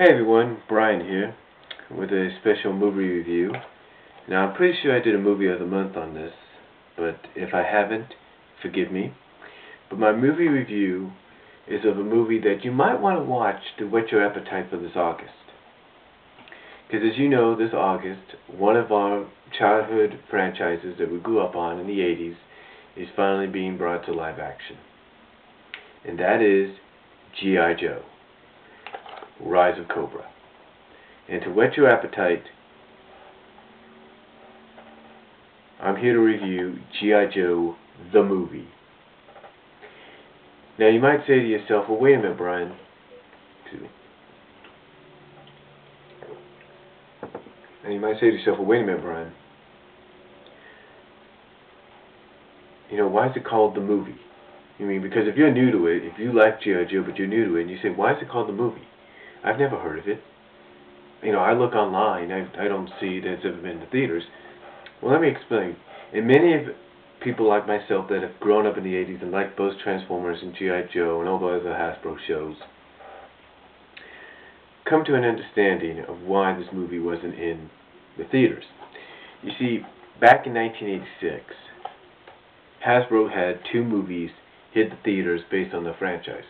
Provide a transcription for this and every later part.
Hey everyone, Brian here with a special movie review. Now I'm pretty sure I did a movie of the month on this, but if I haven't, forgive me. But my movie review is of a movie that you might want to watch to whet your appetite for this August. Because as you know, this August, one of our childhood franchises that we grew up on in the 80s is finally being brought to live action. And that is G.I. Joe, Rise of Cobra. And to whet your appetite, I'm here to review G.I. Joe, the movie. Now you might say to yourself, well wait a minute Brian. Excuse me. And you might say to yourself, well wait a minute Brian. You know, why is it called the movie? I mean, because if you're new to it, if you like G.I. Joe but you're new to it, and you say, why is it called the movie? I've never heard of it. You know, I look online, I don't see that it's ever been to theaters. Well, let me explain. And many of people like myself that have grown up in the 80s and liked both Transformers and G.I. Joe and all the other Hasbro shows come to an understanding of why this movie wasn't in the theaters. You see, back in 1986, Hasbro had two movies hit the theaters based on the franchises.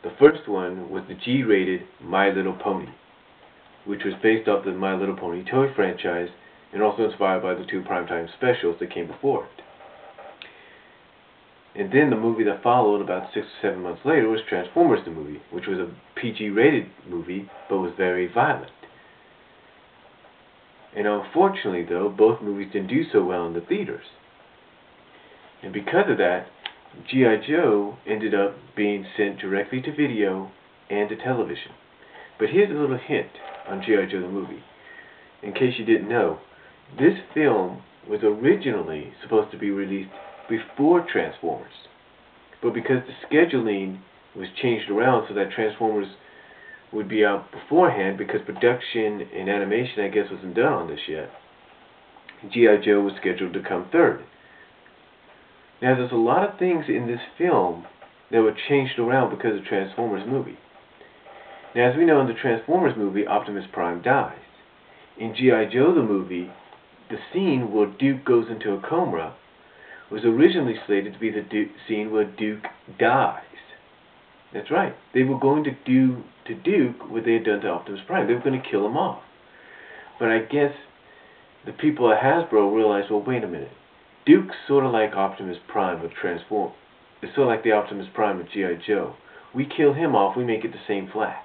The first one was the G-rated My Little Pony, which was based off the My Little Pony toy franchise and also inspired by the two primetime specials that came before it. And then the movie that followed about 6 or 7 months later was Transformers the movie, which was a PG-rated movie but was very violent. And unfortunately though, both movies didn't do so well in the theaters. And because of that, G.I. Joe ended up being sent directly to video and to television. But here's a little hint on G.I. Joe the movie. In case you didn't know, this film was originally supposed to be released before Transformers. But because the scheduling was changed around so that Transformers would be out beforehand, because production and animation I guess wasn't done on this yet, G.I. Joe was scheduled to come third. Now there's a lot of things in this film that were changed around because of Transformers movie. Now as we know in the Transformers movie, Optimus Prime dies. In G.I. Joe the movie, the scene where Duke goes into a coma was originally slated to be the scene where Duke dies. That's right. They were going to do to Duke what they had done to Optimus Prime. They were going to kill him off. But I guess the people at Hasbro realized, well wait a minute. Duke's sort of like Optimus Prime with Transform. It's sort of like the Optimus Prime with G.I. Joe. We kill him off, we make it the same flag.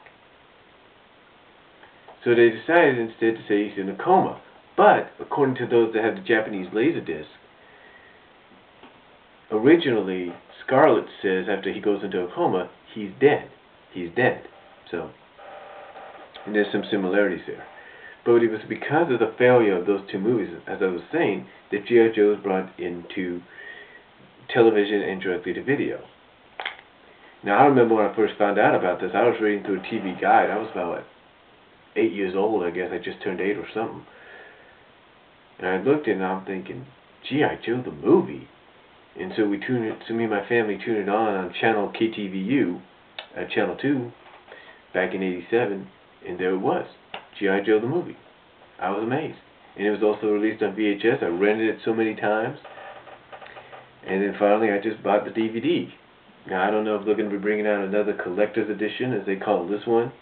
So they decided instead to say he's in a coma. But, according to those that had the Japanese Laserdisc, originally Scarlet says after he goes into a coma, he's dead. He's dead. So, and there's some similarities there. But it was because of the failure of those two movies, as I was saying, that G.I. Joe was brought into television and directly to video. Now, I remember when I first found out about this, I was reading through a TV guide. I was about 8 years old, I guess. I just turned 8 or something. And I looked and I'm thinking, G.I. Joe the movie? And so me and my family tuned it on channel KTVU, at channel 2, back in '87, and there it was. G.I. Joe the movie. I was amazed. And it was also released on VHS. I rented it so many times. And then finally I just bought the DVD. Now I don't know if they're going to be bringing out another collector's edition, as they call this one,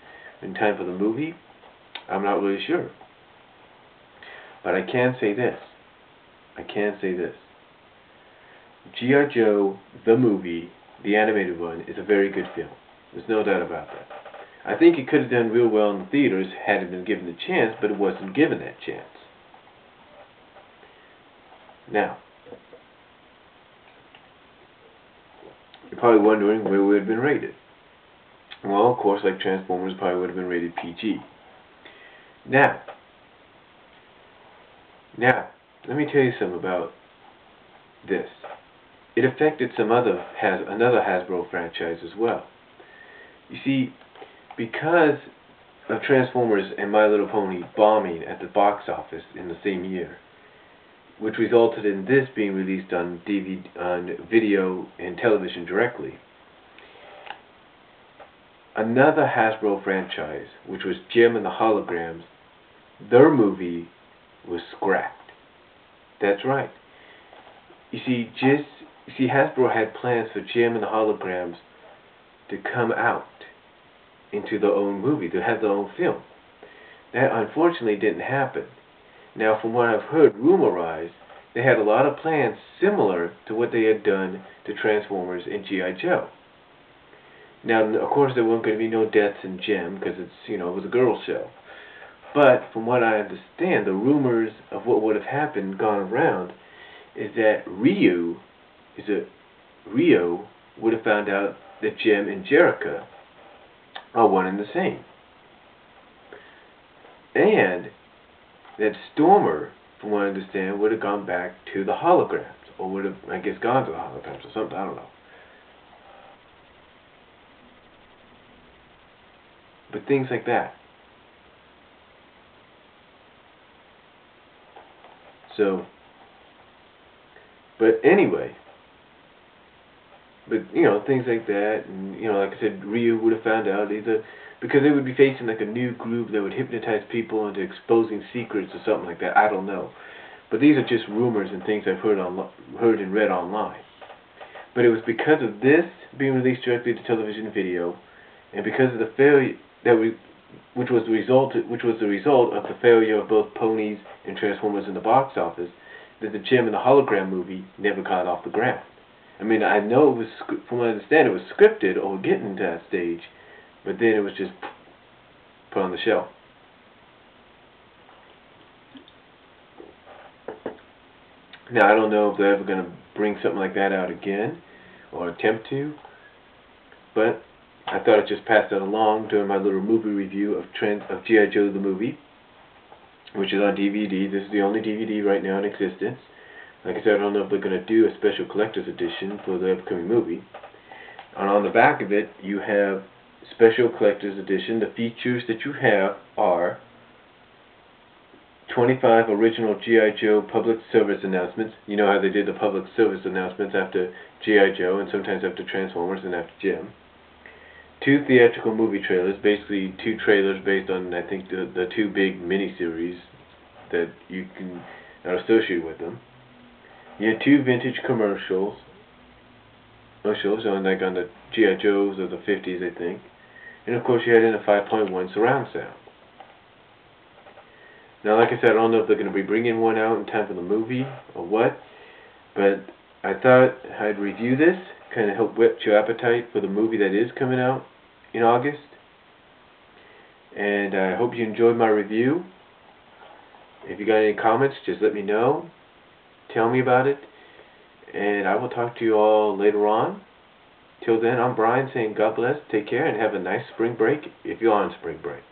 in time for the movie. I'm not really sure. But I can say this. G.I. Joe, the movie, the animated one, is a very good film. There's no doubt about that. I think it could have done real well in the theaters had it been given the chance, but it wasn't given that chance. Now, you're probably wondering where it would have been rated. Well, of course, like Transformers, probably would have been rated PG. Now, let me tell you something about this. It affected another Hasbro franchise as well. You see, because of Transformers and My Little Pony bombing at the box office in the same year, which resulted in this being released on DVD, on video and television directly, another Hasbro franchise, which was Jem and the Holograms, their movie was scrapped. That's right. You see, Hasbro had plans for Jem and the Holograms to come out into their own movie, to have their own film. That unfortunately didn't happen. Now, from what I've heard rumorized, they had a lot of plans similar to what they had done to Transformers and G.I. Joe. Now, of course, there weren't going to be no deaths in Jem because it was a girl show. But from what I understand, the rumors of what would have happened gone around is that Rio would have found out that Jem and Jerrica are one and the same. And that Stormer, from what I understand, would have gone back to the Holograms. Or would have, I guess, gone to the Holograms or something, I don't know. But things like that. So, but anyway, things like that, and, like I said, Ryu would have found out either, because they would be facing like a new group that would hypnotize people into exposing secrets or something like that, I don't know. But these are just rumors and things I've heard and read online. But it was because of this being released directly to television and video, and because of the failure which was the result of the failure of both Ponies and Transformers in the box office, that the Jem and the Hologram movie never got off the ground. I mean, I know it was, from what I understand, it was scripted or getting to that stage, but then it was just put on the shelf. Now, I don't know if they're ever going to bring something like that out again, or attempt to, but I thought I'd just pass that along during my little movie review of G.I. Joe the movie, which is on DVD. This is the only DVD right now in existence. Like I said, I don't know if they're going to do a special collector's edition for the upcoming movie. And on the back of it, you have special collector's edition. The features that you have are 25 original G.I. Joe public service announcements. You know how they did the public service announcements after G.I. Joe and sometimes after Transformers and after Jem. 2 theatrical movie trailers, basically 2 trailers based on, I think, the 2 big miniseries that are associated with them. You had 2 vintage commercials on the G.I. Joes of the 50s, I think. And of course you had in a 5.1 surround sound. Now, like I said, I don't know if they're going to be bringing one out in time for the movie or what, but I thought I'd review this, kind of help whet your appetite for the movie that is coming out in August. And I hope you enjoyed my review. If you got any comments, just let me know. Tell me about it. And I will talk to you all later on. Till then, I'm Brian saying God bless, take care, and have a nice spring break if you're on spring break.